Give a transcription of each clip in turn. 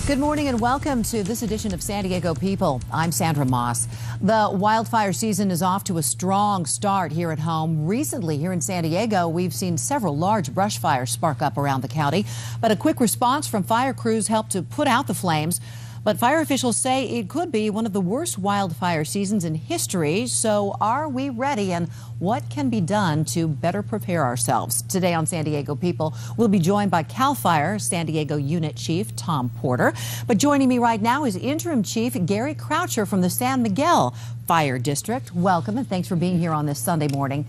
Good morning and welcome to this edition of San Diego People. I'm Sandra Moss. The wildfire season is off to a strong start here at home. Recently here in San Diego, we've seen several large brush fires spark up around the county, but a quick response from fire crews helped to put out the flames. But fire officials say it could be one of the worst wildfire seasons in history. So are we ready, and what can be done to better prepare ourselves? Today on San Diego People, we'll be joined by CAL FIRE San Diego Unit Chief Thom Porter. But joining me right now is Interim Chief Gary Croucher from the San Miguel Fire District. Welcome, and thanks for being here on this Sunday morning.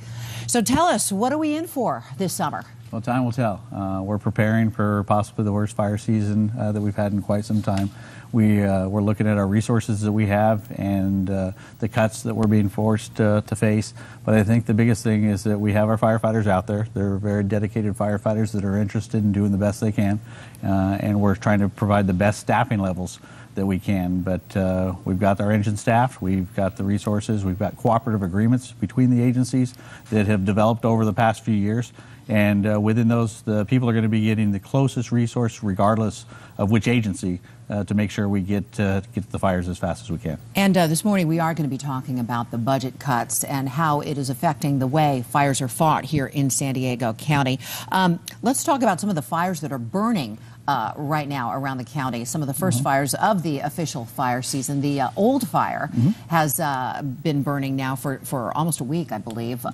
So tell us, what are we in for this summer? Well, time will tell. We're preparing for possibly the worst fire season that we've had in quite some time. We're looking at our resources that we have and the cuts that we're being forced to face. But I think the biggest thing is that we have our firefighters out there. They're very dedicated firefighters that are interested in doing the best they can. And we're trying to provide the best staffing levels that we can. But we've got our engine staff, we've got the resources, we've got cooperative agreements between the agencies that have developed over the past few years. And within those, the people are going to be getting the closest resource, regardless of which agency, to make sure we get to the fires as fast as we can. And this morning we are going to be talking about the budget cuts and how it is affecting the way fires are fought here in San Diego County. Let's talk about some of the fires that are burning right now around the county. Some of the first fires of the official fire season. The old fire has been burning now for almost a week, I believe.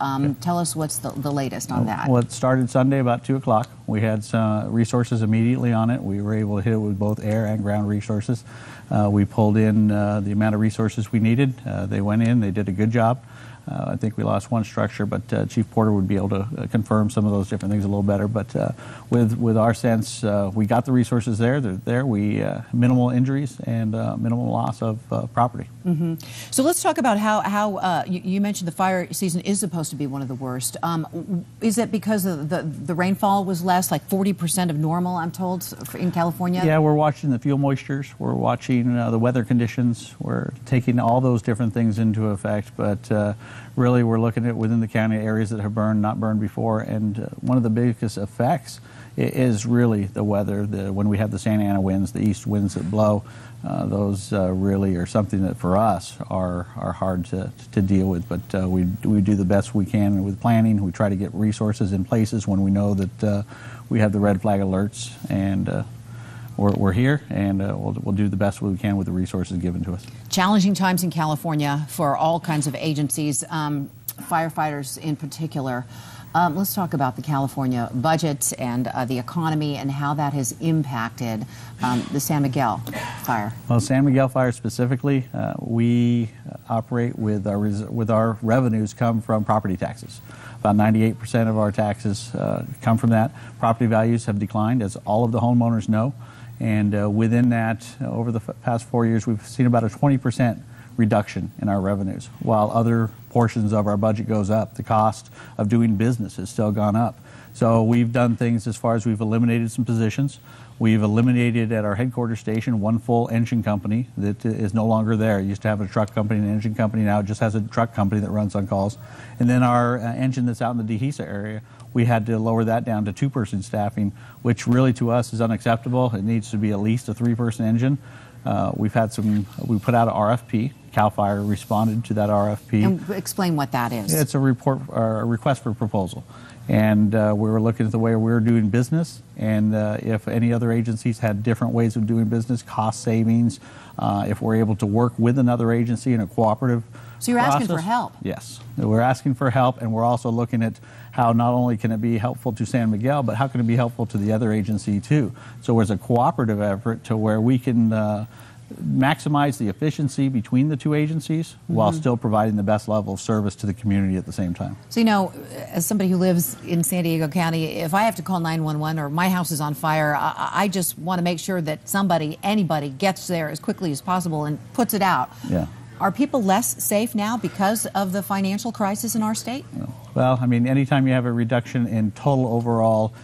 Tell us what's the latest on that. Well, it started Sunday about 2 o'clock. We had some resources immediately on it. We were able to hit it with both air and ground resources. We pulled in the amount of resources we needed. They went in, they did a good job. I think we lost one structure, but Chief Porter would be able to confirm some of those different things a little better. But with our sense, we got the resources there. They're there. We minimal injuries and minimal loss of property. So let's talk about how you mentioned the fire season is supposed to be one of the worst. Is it because of the rainfall was less, like 40% of normal, I'm told, in California? Yeah, we're watching the fuel moistures. We're watching the weather conditions. We're taking all those different things into effect. But really, we're looking at within the county areas that have burned, not burned before. And one of the biggest effects is really the weather. When we have the Santa Ana winds, the east winds that blow, those really are something that for us are hard to deal with. But we do the best we can with planning. We try to get resources in places when we know that we have the red flag alerts, and we're here, and we'll do the best we can with the resources given to us. Challenging times in California for all kinds of agencies, firefighters in particular. Let's talk about the California budget and the economy and how that has impacted the San Miguel fire. Well, San Miguel fire specifically, we operate with our revenues come from property taxes. About 98% of our taxes come from that. Property values have declined, as all of the homeowners know. And within that, over the past 4 years, we've seen about a 20% reduction in our revenues, while other portions of our budget goes up. The cost of doing business has still gone up. So we've done things as far as we've eliminated some positions. We've eliminated at our headquarters station one full engine company that is no longer there. It used to have a truck company and an engine company. Now it just has a truck company that runs on calls. And then our engine that's out in the Dehesa area, we had to lower that down to 2-person staffing, which really to us is unacceptable. It needs to be at least a 3-person engine. We put out an RFP. CAL FIRE responded to that RFP. And explain what that is. It's a request for proposal. And we were looking at the way we were doing business, and if any other agencies had different ways of doing business, cost savings, if we're able to work with another agency in a cooperative So you're asking for help? Yes. We're asking for help, and we're also looking at how not only can it be helpful to San Miguel, but how can it be helpful to the other agency too. So there's a cooperative effort to where we can maximize the efficiency between the two agencies while still providing the best level of service to the community at the same time. So, you know, as somebody who lives in San Diego County, if I have to call 911 or my house is on fire, I just want to make sure that anybody gets there as quickly as possible and puts it out. Yeah. Are people less safe now because of the financial crisis in our state? Well, I mean, anytime you have a reduction in total overall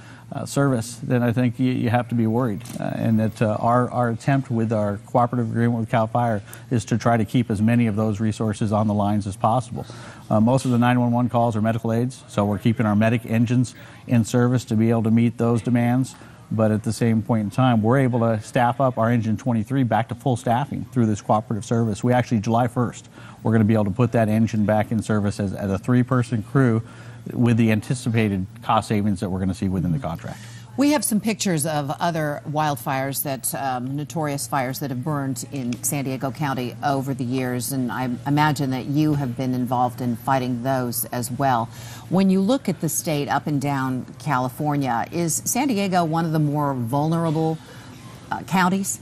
service, then I think you have to be worried. And that our attempt with our cooperative agreement with CAL FIRE is to try to keep as many of those resources on the lines as possible. Most of the 911 calls are medical aids, so we're keeping our medic engines in service to be able to meet those demands. but at the same point in time, we're able to staff up our Engine 23 back to full staffing through this cooperative service. We actually, July 1st, we're going to be able to put that engine back in service as a 3-person crew with the anticipated cost savings that we're going to see within the contract. We have some pictures of other wildfires, notorious fires that have burned in San Diego County over the years, and I imagine that you have been involved in fighting those as well. When you look at the state up and down California, is San Diego one of the more vulnerable counties?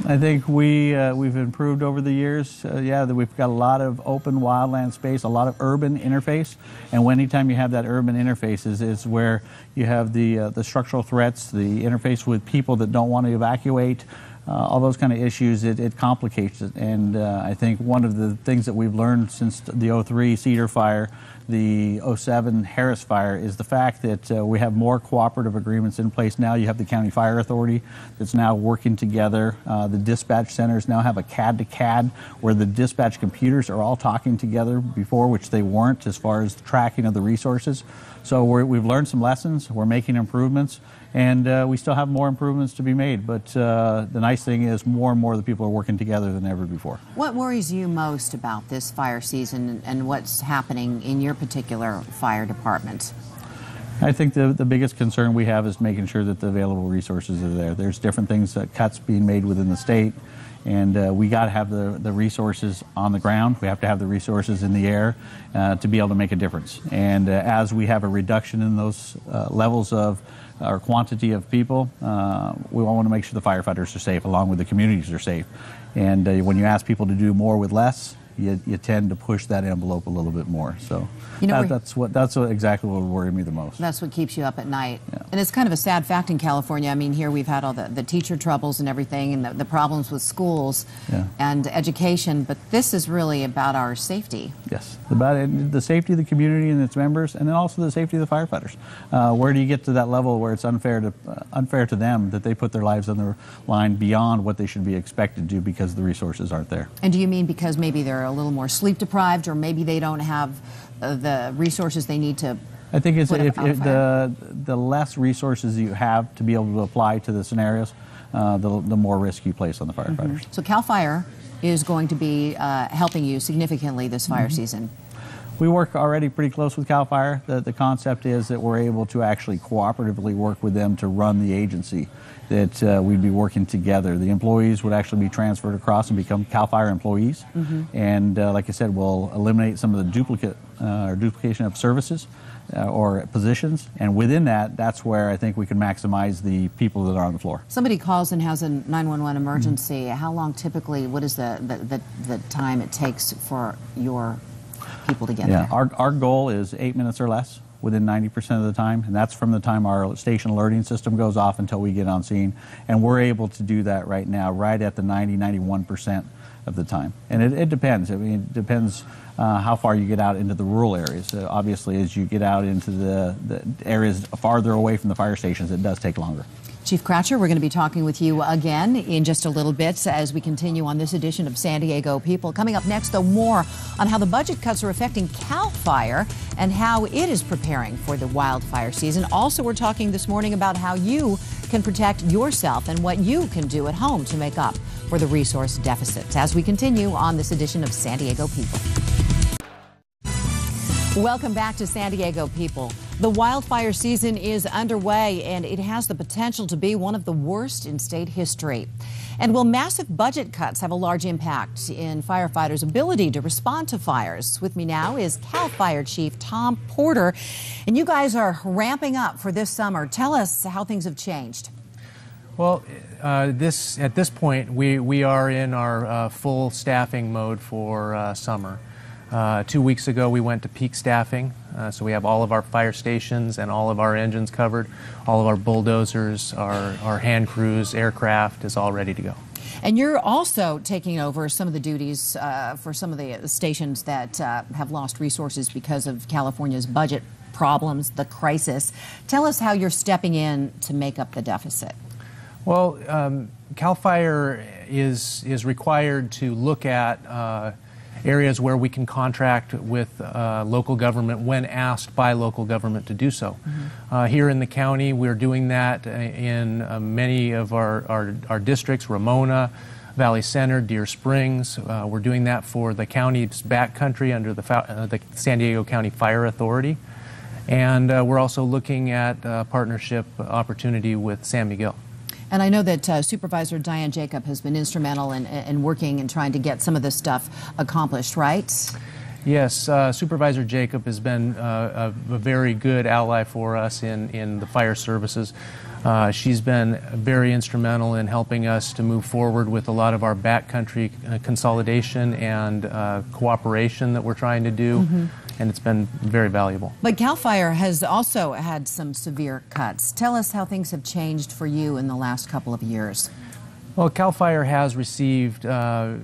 I think we've improved over the years. That we've got a lot of open wildland space, a lot of urban interface, and anytime you have that urban interface is where you have the structural threats, the interface with people that don't want to evacuate, all those kind of issues. It complicates it, and I think one of the things that we've learned since the '03 Cedar Fire, the '07 Harris Fire, is the fact that we have more cooperative agreements in place now. You have the County Fire Authority that's now working together. The dispatch centers now have a CAD to CAD where the dispatch computers are all talking together before, which they weren't as far as the tracking of the resources. So we've learned some lessons. We're making improvements, and we still have more improvements to be made. But the nice thing is more and more of the people are working together than ever before. What worries you most about this fire season and what's happening in your particular fire department? I think the biggest concern we have is making sure that the available resources are there. There's different things, cuts being made within the state, and we got to have the resources on the ground. We have to have the resources in the air to be able to make a difference. And as we have a reduction in those levels of our quantity of people, we want to make sure the firefighters are safe along with the communities are safe. And when you ask people to do more with less, you tend to push that envelope a little bit more. So that's exactly what would worry me the most. That's what keeps you up at night. Yeah. And it's kind of a sad fact in California. I mean, here we've had all the teacher troubles and everything, and the problems with schools and education, but this is really about our safety. Yes, about the safety of the community and its members, and then also the safety of the firefighters. Where do you get to that level where it's unfair to them that they put their lives on the line beyond what they should be expected to because the resources aren't there? And do you mean because maybe they're a little more sleep deprived, or maybe they don't have the resources they need to? I think it's if the less resources you have to be able to apply to the scenarios, the more risk you place on the firefighters. So CAL FIRE is going to be helping you significantly this fire season. We work already pretty close with CAL FIRE. The concept is that we're able to actually cooperatively work with them to run the agency, that we'd be working together. The employees would actually be transferred across and become CAL FIRE employees. And like I said, we'll eliminate some of the duplication of services or positions. And within that, that's where I think we can maximize the people that are on the floor. Somebody calls and has a 911 emergency. How long typically, what is the time it takes for your people to get there? Our goal is 8 minutes or less within 90% of the time, and that's from the time our station alerting system goes off until we get on scene. And we're able to do that right now, right at the 91% of the time. And it depends. I mean, it depends how far you get out into the rural areas. Obviously, as you get out into the areas farther away from the fire stations, it does take longer. Chief Cratcher, we're going to be talking with you again in just a little bit as we continue on this edition of San Diego People. Coming up next, though, more on how the budget cuts are affecting CAL FIRE and how it is preparing for the wildfire season. Also, we're talking this morning about how you can protect yourself and what you can do at home to make up for the resource deficits as we continue on this edition of San Diego People. Welcome back to San Diego People. The wildfire season is underway, and it has the potential to be one of the worst in state history. And will massive budget cuts have a large impact in firefighters' ability to respond to fires? With me now is CAL FIRE Chief Thom Porter, and you guys are ramping up for this summer. Tell us how things have changed. Well, at this point, we are in our full staffing mode for summer. 2 weeks ago, we went to peak staffing, so we have all of our fire stations and all of our engines covered. All of our bulldozers, our hand crews, aircraft is all ready to go. And you're also taking over some of the duties for some of the stations that have lost resources because of California's budget problems, the crisis. Tell us how you're stepping in to make up the deficit. Well, CAL FIRE is required to look at areas where we can contract with local government when asked by local government to do so. Here in the county, we're doing that in many of our districts, Ramona, Valley Center, Deer Springs. We're doing that for the county's backcountry under the San Diego County Fire Authority. And we're also looking at a partnership opportunity with San Miguel. And I know that Supervisor Diane Jacob has been instrumental in working and trying to get some of this stuff accomplished, right? Yes, Supervisor Jacob has been a very good ally for us in the fire services. She's been very instrumental in helping us to move forward with a lot of our backcountry consolidation and cooperation that we're trying to do, and it's been very valuable. But CAL FIRE has also had some severe cuts. Tell us how things have changed for you in the last couple of years. Well, CAL FIRE has received about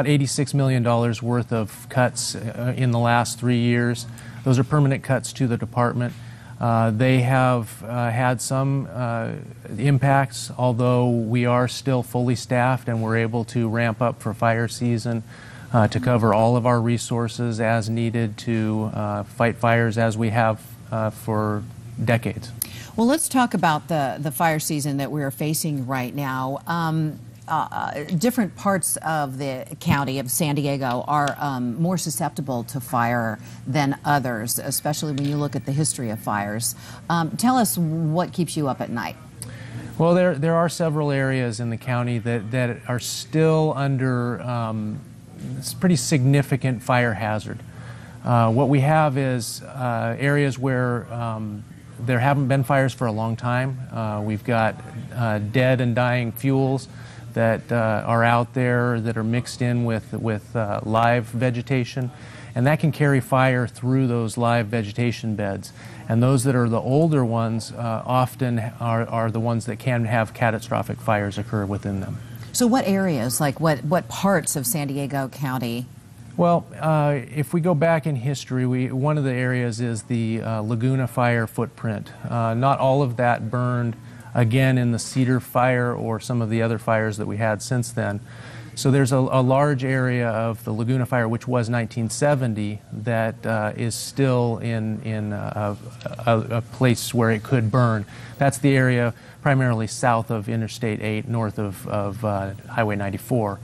$86 million worth of cuts in the last 3 years. Those are permanent cuts to the department. They have had some impacts, although we are still fully staffed and we're able to ramp up for fire season to cover all of our resources as needed to fight fires as we have for decades. Well, let's talk about the fire season that we're facing right now. Different parts of the county of San Diego are more susceptible to fire than others, especially when you look at the history of fires. Tell us what keeps you up at night. Well, there are several areas in the county that are still under pretty significant fire hazard. What we have is areas where there haven't been fires for a long time. We've got dead and dying fuels that are out there that are mixed in with live vegetation, and that can carry fire through those live vegetation beds. And those that are the older ones often are the ones that can have catastrophic fires occur within them. So what areas, like what parts of San Diego County? Well, if we go back in history, one of the areas is the Laguna Fire footprint. Not all of that burned again in the Cedar Fire or some of the other fires that we had since then. So there's a large area of the Laguna Fire, which was 1970, that is still in a place where it could burn. That's the area primarily south of Interstate 8, north of Highway 94.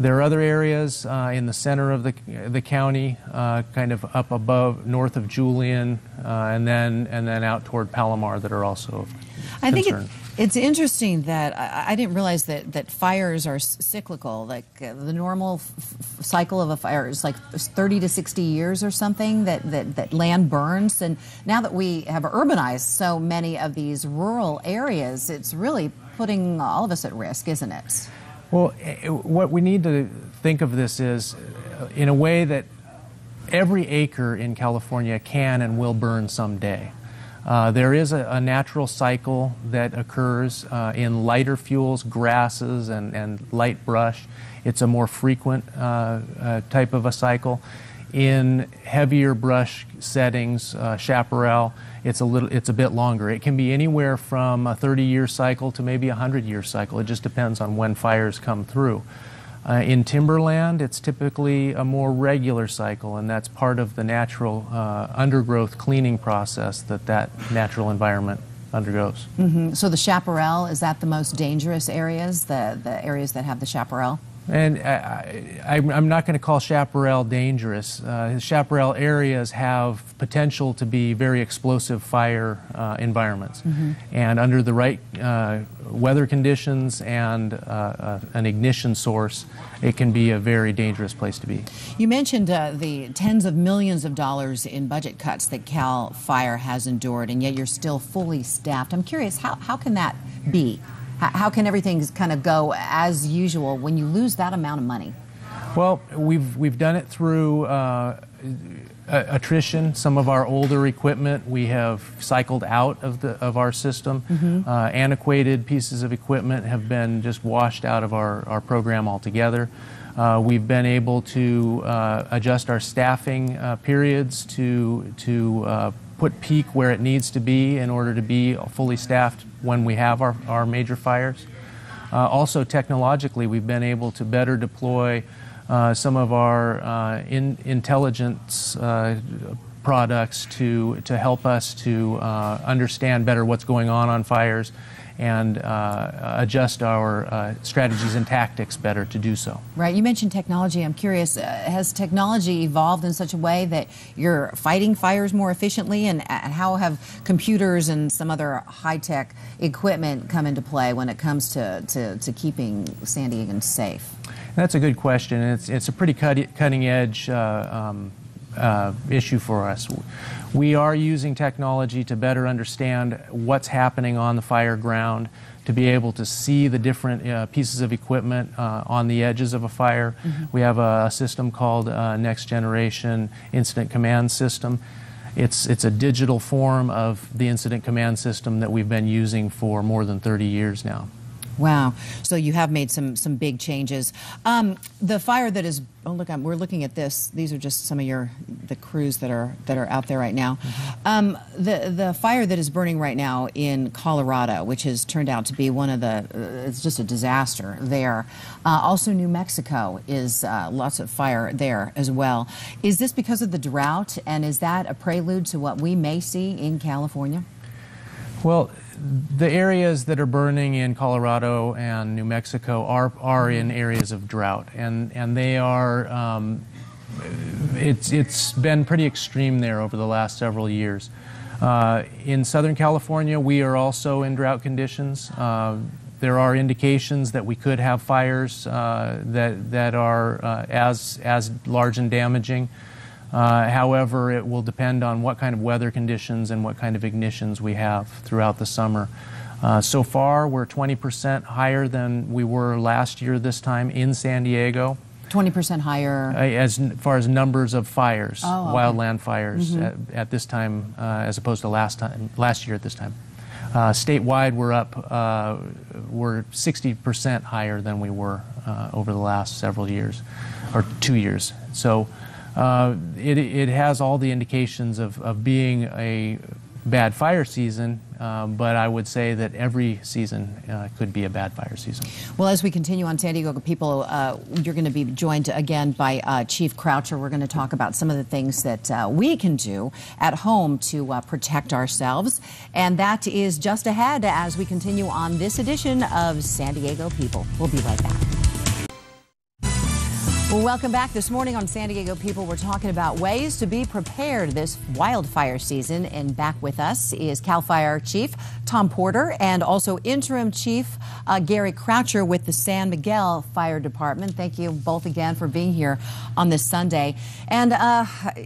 There are other areas in the center of the county, kind of up above, north of Julian, and then out toward Palomar that are also I think it's interesting that I didn't realize that fires are cyclical. Like the normal cycle of a fire is like 30 to 60 years or something that land burns. And now that we have urbanized so many of these rural areas, it's really putting all of us at risk, isn't it? Well, what we need to think of this is in a way that every acre in California can and will burn someday. There is a natural cycle that occurs in lighter fuels, grasses, and light brush. It's a more frequent type of a cycle. In heavier brush settings, chaparral, it's a bit longer. It can be anywhere from a 30-year cycle to maybe a 100-year cycle. It just depends on when fires come through. In timberland, it's typically a more regular cycle, and that's part of the natural undergrowth cleaning process that natural environment undergoes. So the chaparral, is that the most dangerous areas, the areas that have the chaparral? And I'm not going to call chaparral dangerous. Chaparral areas have potential to be very explosive fire environments. And under the right weather conditions and an ignition source, it can be a very dangerous place to be. You mentioned the tens of millions of dollars in budget cuts that CAL FIRE has endured, and yet you're still fully staffed. I'm curious, how can that be? How can everything kind of go as usual when you lose that amount of money? Well, we've done it through attrition. Some of our older equipment we have cycled out of our system. Antiquated pieces of equipment have been just washed out of our program altogether. We've been able to adjust our staffing periods to put peak where it needs to be in order to be fully staffed when we have our major fires. Also technologically, we've been able to better deploy some of our intelligence products to help us to understand better what's going on fires and adjust our strategies and tactics better to do so. Right. You mentioned technology. I'm curious, has technology evolved in such a way that you're fighting fires more efficiently, and how have computers and some other high-tech equipment come into play when it comes to keeping San Diegans safe? That's a good question. It's a pretty cutting-edge issue for us. We are using technology to better understand what's happening on the fire ground, to be able to see the different pieces of equipment on the edges of a fire. We have a system called Next Generation Incident Command System. It's a digital form of the incident command system that we've been using for more than 30 years now. Wow. So you have made some big changes. The fire that is, oh look, we're looking at this. These are just some of the crews that are out there right now. The fire that is burning right now in Colorado, which has turned out to be one of it's just a disaster there. Also New Mexico is lots of fire there as well. Is this because of the drought, and is that a prelude to what we may see in California? Well, the areas that are burning in Colorado and New Mexico are in areas of drought, and they are. It's been pretty extreme there over the last several years. In Southern California, we are also in drought conditions. There are indications that we could have fires that are as large and damaging. However, it will depend on what kind of weather conditions and what kind of ignitions we have throughout the summer. So far, we're 20% higher than we were last year this time in San Diego. 20% higher? As far as numbers of fires, wildland fires at this time as opposed to last year at this time. Statewide, we're 60% higher than we were over the last several years, or 2 years. So. It has all the indications of being a bad fire season, but I would say that every season could be a bad fire season. Well, as we continue on San Diego People, you're going to be joined again by Chief Croucher. We're going to talk about some of the things that we can do at home to protect ourselves, and that is just ahead as we continue on this edition of San Diego People. We'll be right back. Well, welcome back. This morning on San Diego People, we're talking about ways to be prepared this wildfire season. And back with us is CAL FIRE Chief Thom Porter and also Interim Chief Gary Croucher with the San Miguel Fire Department. Thank you both again for being here on this Sunday. And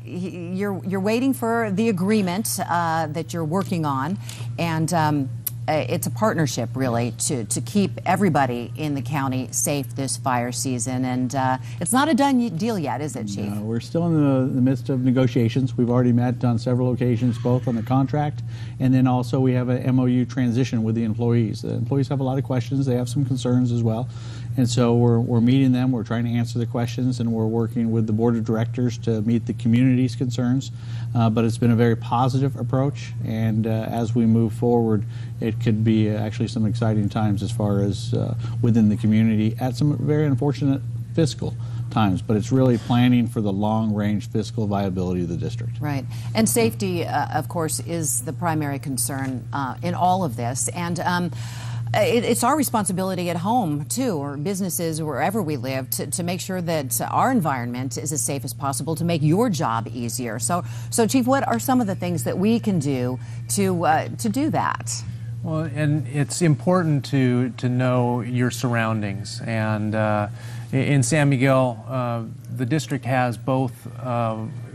you're waiting for the agreement that you're working on, and it's a partnership, really, to keep everybody in the county safe this fire season. And it's not a done deal yet, is it, Chief? No, we're still in the midst of negotiations. We've already met on several occasions, both on the contract, and then also we have a MOU transition with the employees. The employees have a lot of questions. They have some concerns as well. And so we're meeting them, we're trying to answer the questions, and we're working with the Board of Directors to meet the community's concerns. But it's been a very positive approach, and as we move forward, it could be actually some exciting times as far as within the community at some very unfortunate fiscal times, but it's really planning for the long-range fiscal viability of the district. Right. And safety, of course, is the primary concern in all of this. And it's our responsibility at home, too, or businesses, or wherever we live, to make sure that our environment is as safe as possible, to make your job easier. So Chief, what are some of the things that we can do to do that? Well, and it's important to know your surroundings. And in San Miguel, the district has both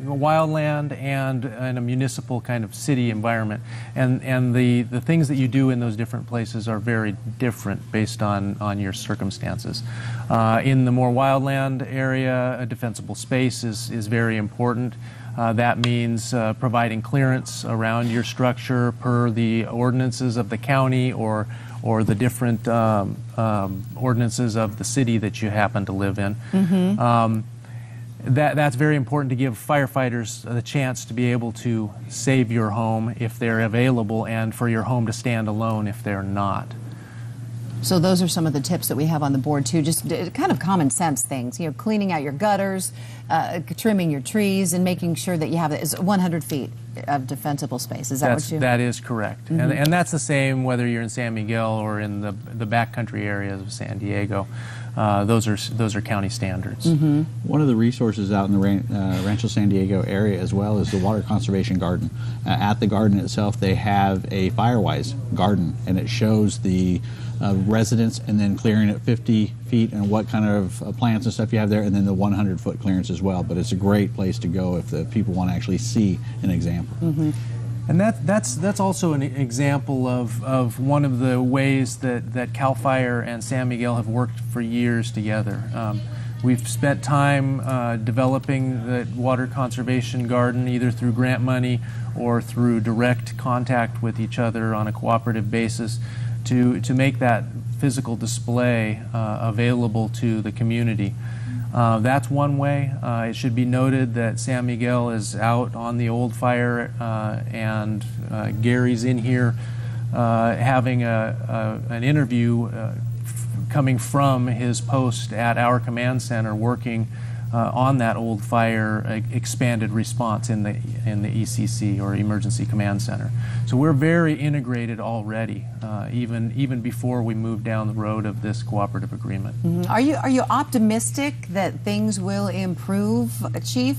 wildland and a municipal kind of city environment. And the things that you do in those different places are very different based on your circumstances. In the more wildland area, a defensible space is very important. That means providing clearance around your structure per the ordinances of the county or the different ordinances of the city that you happen to live in. That's very important to give firefighters the chance to be able to save your home if they're available, and for your home to stand alone if they're not. So those are some of the tips that we have on the board too, just kind of common sense things, cleaning out your gutters, trimming your trees, and making sure that you have 100 feet of defensible space. Is that what you? That is correct. Mm-hmm. And that's the same whether you're in San Miguel or in the backcountry areas of San Diego. Those are county standards. Mm-hmm. One of the resources out in the Rancho San Diego area as well is the Water Conservation Garden. At the garden itself, they have a Firewise garden, and it shows the residents and then clearing at 50 feet and what kind of plants and stuff you have there, and then the 100-foot clearance as well. But it's a great place to go if the people want to actually see an example. Mm-hmm. And that's also an example of one of the ways that CAL FIRE and San Miguel have worked for years together. We've spent time developing the water conservation garden either through grant money or through direct contact with each other on a cooperative basis to make that physical display available to the community. That's one way. It should be noted that San Miguel is out on the old fire, and Gary's in here having an interview coming from his post at our command center, working on that old fire expanded response in the ECC, or Emergency Command Center. So we're very integrated already, even before we move down the road of this cooperative agreement. Mm-hmm. Are you optimistic that things will improve, Chief?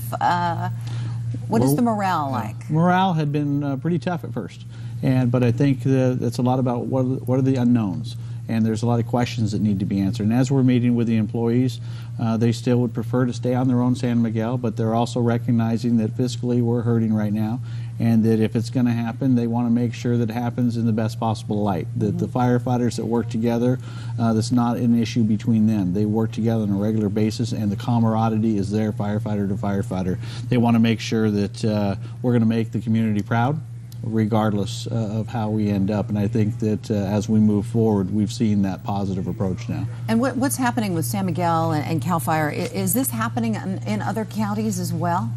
What is the morale like? Morale had been pretty tough at first, but I think that's a lot about what are the unknowns. And there's a lot of questions that need to be answered. And as we're meeting with the employees, they still would prefer to stay on their own San Miguel, but they're also recognizing that fiscally we're hurting right now, and that if it's going to happen, they want to make sure that it happens in the best possible light. That the firefighters that work together, that's not an issue between them. They work together on a regular basis, and the camaraderie is there, firefighter to firefighter. They want to make sure that we're going to make the community proud, regardless of how we end up. And I think that as we move forward, we've seen that positive approach now. And what's happening with San Miguel and CAL FIRE? Is this happening in other counties as well?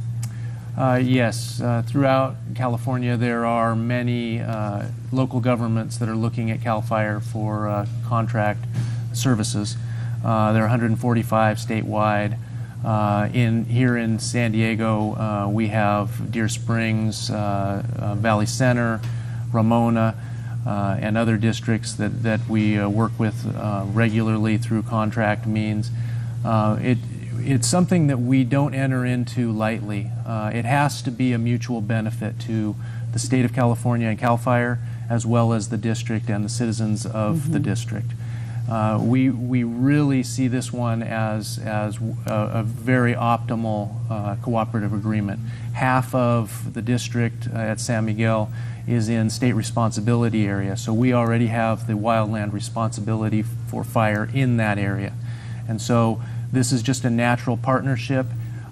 Yes. Throughout California, there are many local governments that are looking at CAL FIRE for contract services. There are 145 statewide. Here in San Diego, we have Deer Springs, Valley Center, Ramona, and other districts that we work with regularly through contract means. It's something that we don't enter into lightly. It has to be a mutual benefit to the state of California and CAL FIRE, as well as the district and the citizens of the district. We really see this one as a very optimal cooperative agreement. Half of the district at San Miguel is in state responsibility area, so we already have the wildland responsibility for fire in that area. And so this is just a natural partnership.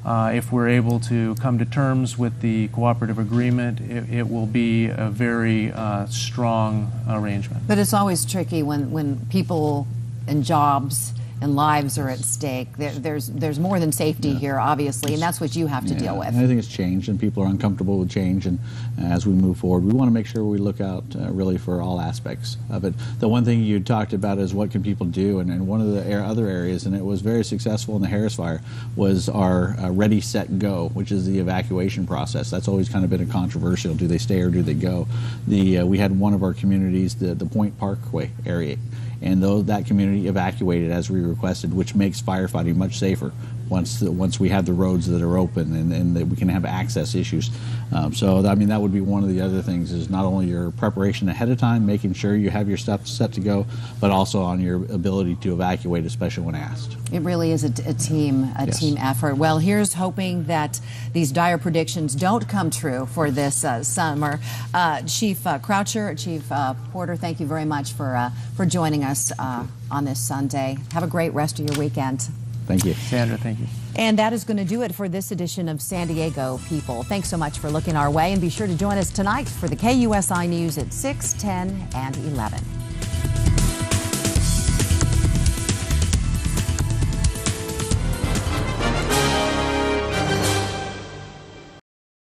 If we're able to come to terms with the cooperative agreement, it will be a very strong arrangement. But it's always tricky when people and jobs and lives are at stake. There's more than safety here, obviously, and that's what you have to deal with. And I think it's changed, and people are uncomfortable with change, and as we move forward, we want to make sure we look out really for all aspects of it. The one thing you talked about is what can people do, and one of the other areas, and it was very successful in the Harris Fire, was our Ready, Set, Go, which is the evacuation process. That's always kind of been a controversial, do they stay or do they go? We had one of our communities, the Point Parkway area, and that community evacuated as we requested, which makes firefighting much safer once we have the roads that are open and that we can have access issues. So I mean, that would be one of the other things, is not only your preparation ahead of time, making sure you have your stuff set to go, but also on your ability to evacuate, especially when asked. It really is a team effort. Well, here's hoping that these dire predictions don't come true for this summer. Chief Croucher, Chief Porter, thank you very much for joining us on this Sunday. Have a great rest of your weekend. Thank you. Sandra, thank you. And that is going to do it for this edition of San Diego People. Thanks so much for looking our way, and be sure to join us tonight for the KUSI News at 6, 10, and 11.